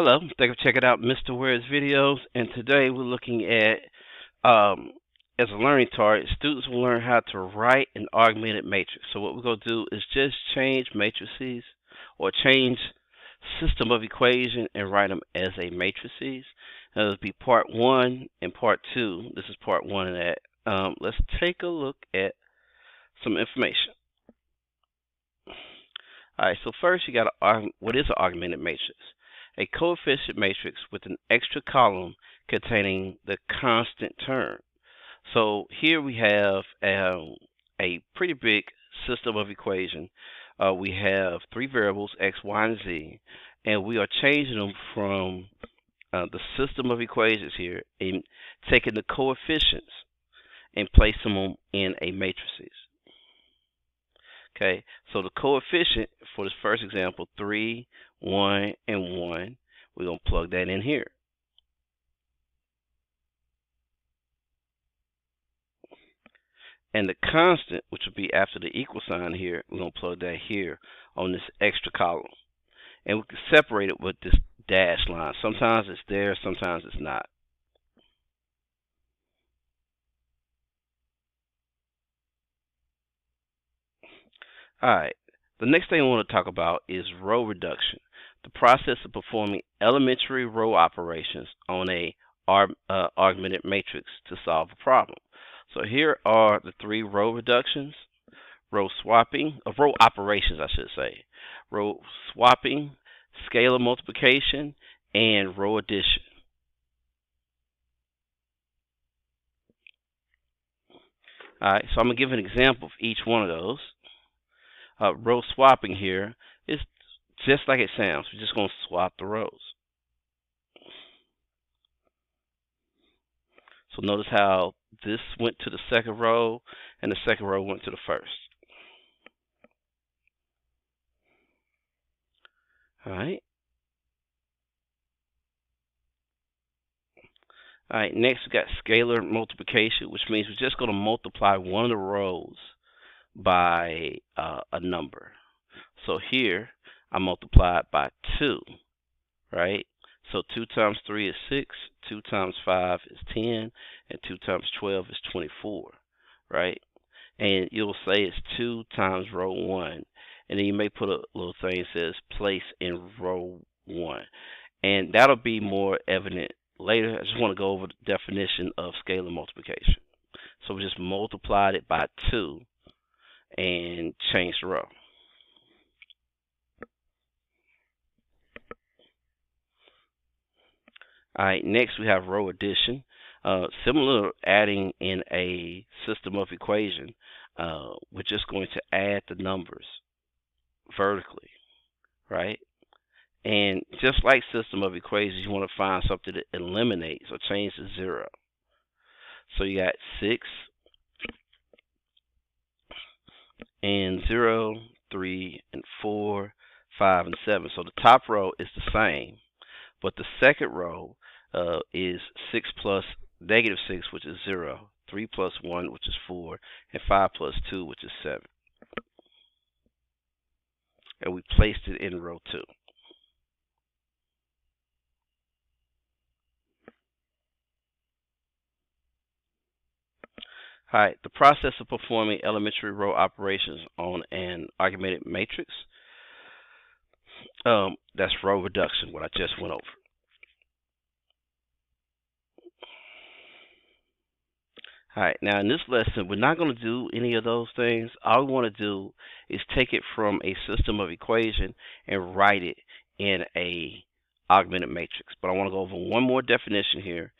Hello, thank you for checking out Mr. Ware's videos, and today we're looking at, as a learning target, students will learn how to write an augmented matrix. So what we're going to do is just change matrices, or change system of equation and write them as a matrices. That'll be part one and part two. This is part one of that. Let's take a look at some information. Alright, so first you got what is an augmented matrix? A coefficient matrix with an extra column containing the constant term. So here we have a pretty big system of equation. We have three variables, x, y, and z, and we are changing them from the system of equations here and taking the coefficients and placing them in a matrices. Okay, so the coefficient for this first example, 3, 1, and 1, we're going to plug that in here. And the constant, which will be after the equal sign here, we're going to plug that here on this extra column. And we can separate it with this dash line. Sometimes it's there, sometimes it's not. Alright, the next thing I want to talk about is row reduction, the process of performing elementary row operations on a augmented matrix to solve a problem. So here are the three row reductions, row swapping, row operations I should say, row swapping, scalar multiplication, and row addition. Alright, so I'm going to give an example of each one of those. Row swapping here is just like it sounds. We're just going to swap the rows. So notice how this went to the second row and the second row went to the first. Alright. Alright, next we got scalar multiplication, which means we're just going to multiply one of the rows by a number. So here I multiplied by 2, right? So 2 times 3 is 6, 2 times 5 is 10, and 2 times 12 is 24, right? And you'll say it's 2 times row 1. And then you may put a little thing that says place in row 1. And that'll be more evident later. I just want to go over the definition of scalar multiplication. So we just multiplied it by 2 and change the row. Alright, next we have row addition. Similar to adding in a system of equation, we're just going to add the numbers vertically, right? And just like system of equations, you want to find something that eliminates or change to 0. So you got 6 and 0, 3, and 4, 5, and 7. So the top row is the same, but the second row is 6 plus negative 6, which is 0, 3 plus 1, which is 4, and 5 plus 2, which is 7. And we placed it in row 2. Alright, the process of performing elementary row operations on an augmented matrix, that's row reduction, what I just went over. Alright, now in this lesson, we're not going to do any of those things. All we want to do is take it from a system of equation and write it in a augmented matrix. But I want to go over one more definition here.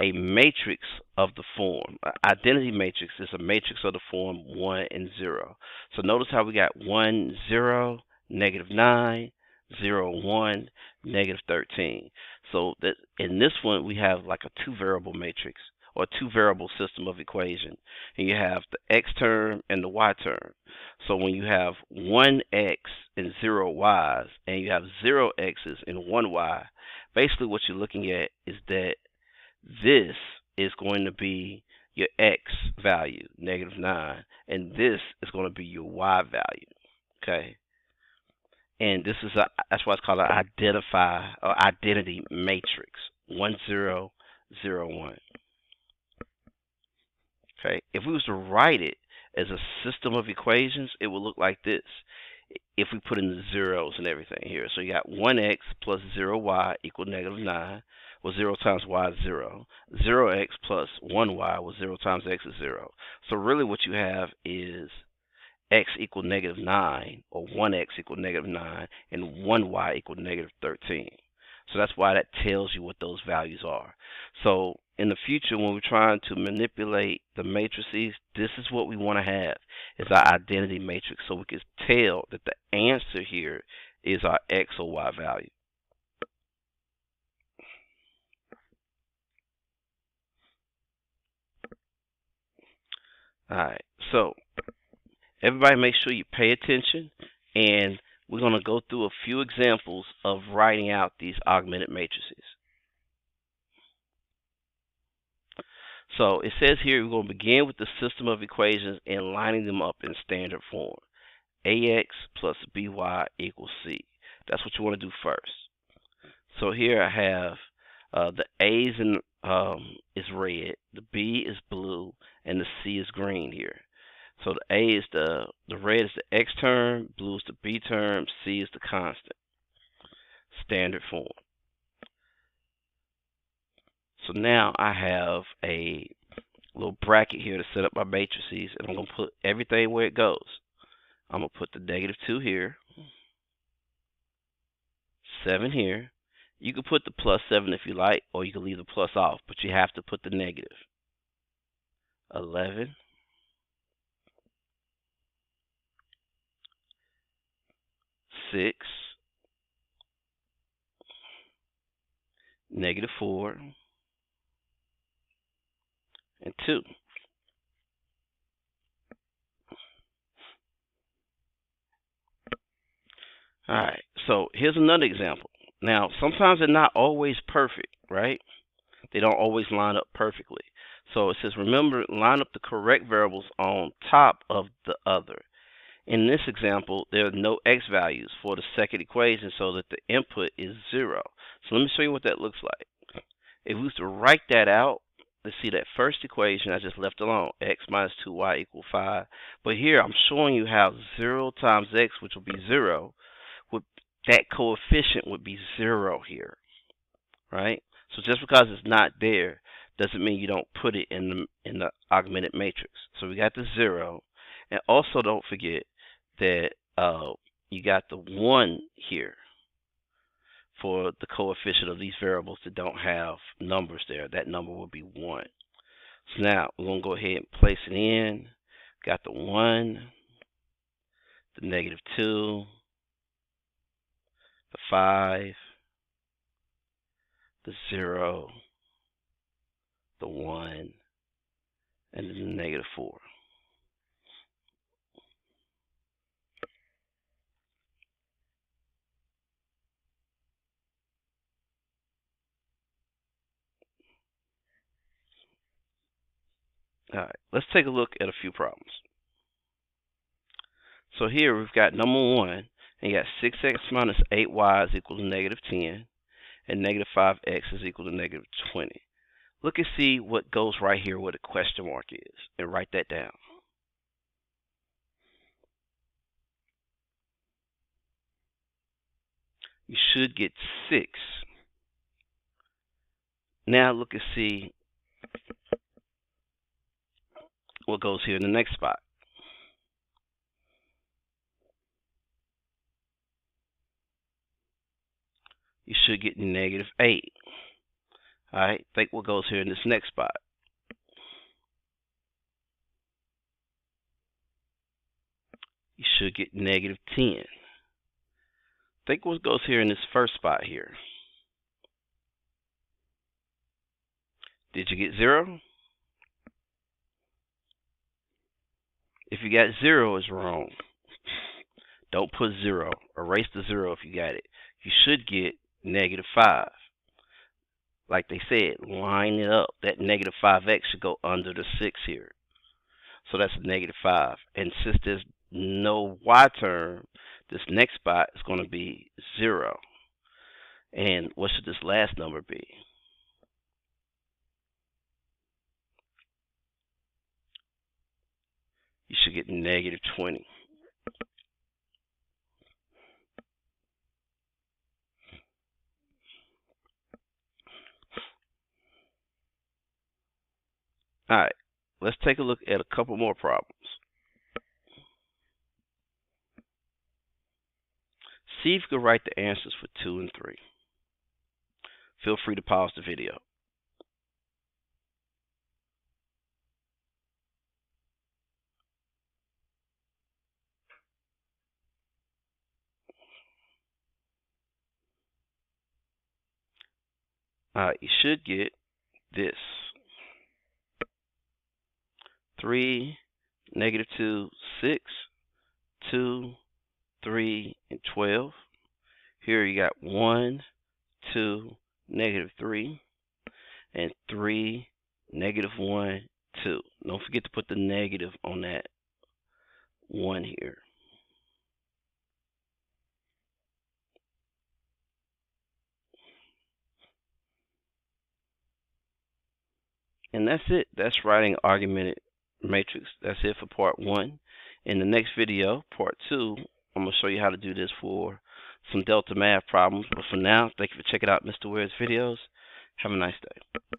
A matrix of the form. Identity matrix is a matrix of the form 1 and 0. So notice how we got 1, 0, negative 9, 0, 1, negative 13. So that in this one we have like a 2-variable matrix or 2-variable system of equation. And you have the x term and the y term. So when you have 1x and 0 y's and you have 0 x's and 1 y, basically what you're looking at is that this is going to be your x value, negative 9, and this is going to be your y value, okay? and that's why it's called an identity matrix 1001. Okay, if we was to write it as a system of equations, it would look like this. If we put in the zeros and everything here, so you got 1x plus 0y equal -9. Well, 0 times y is 0. 0x plus 1y, well, 0 times x is 0. So really what you have is x equal -9, or 1x equal -9, and 1y equal -13. So that's why that tells you what those values are. So in the future, when we're trying to manipulate the matrices, this is what we want to have, is our identity matrix, so we can tell that the answer here is our x or y value. All right, so everybody make sure you pay attention, and we're going to go through a few examples of writing out these augmented matrices. So it says here we're going to begin with the system of equations and lining them up in standard form. AX plus BY equals C. That's what you want to do first. So here I have the A's is red, the B is blue, and the C is green here. So the A is the red is the X term, blue is the B term, C is the constant. Standard form. So now I have a little bracket here to set up my matrices, and I'm going to put everything where it goes. I'm going to put the -2 here, 7 here. You can put the +7 if you like, or you can leave the plus off, but you have to put the negative. 11, 6, -4, and 2. All right, so here's another example. Now, sometimes they're not always perfect, right? They don't always line up perfectly. So it says, remember, line up the correct variables on top of the other. In this example, there are no x values for the second equation, so that the input is 0. So let me show you what that looks like. If we was to write that out, let's see that first equation I just left alone, x minus 2y equals 5. But here I'm showing you how 0 times x, which will be 0, that coefficient would be 0 here, right? So just because it's not there doesn't mean you don't put it in the augmented matrix. So we got the 0, and also don't forget that you got the 1 here for the coefficient of these variables that don't have numbers there. That number will be 1. So now we're going to go ahead and place it in. Got the 1, the -2, the 5, the 0, the 1, and then the -4. All right, let's take a look at a few problems. So here we've got number 1, and you got 6x minus 8y is equal to -10, and -5x is equal to -20. Look and see what goes right here where the question mark is, and write that down. You should get 6. Now look and see what goes here in the next spot. You should get -8. All right, think what goes here in this next spot. You should get -10. Think what goes here in this first spot here. Did you get 0? If you got 0, it's wrong. Don't put 0. Erase the 0 if you got it. You should get -5. Like they said, line it up. That -5x should go under the 6 here. So that's a -5. And since there's no y term, this next spot is going to be 0. And what should this last number be? You should get negative 20. Alright, let's take a look at a couple more problems. See if you can write the answers for 2 and 3. Feel free to pause the video. Alright, you should get this. 3, negative 2, 6, 2, 3, and 12. Here you got 1, 2, negative 3, and 3, negative 1, 2. Don't forget to put the negative on that 1 here. And that's it. That's writing augmented matrix. That's it for part 1. In the next video, part 2, I'm going to show you how to do this for some delta math problems. But for now, thank you for checking out Mr. Ware's videos. Have a nice day.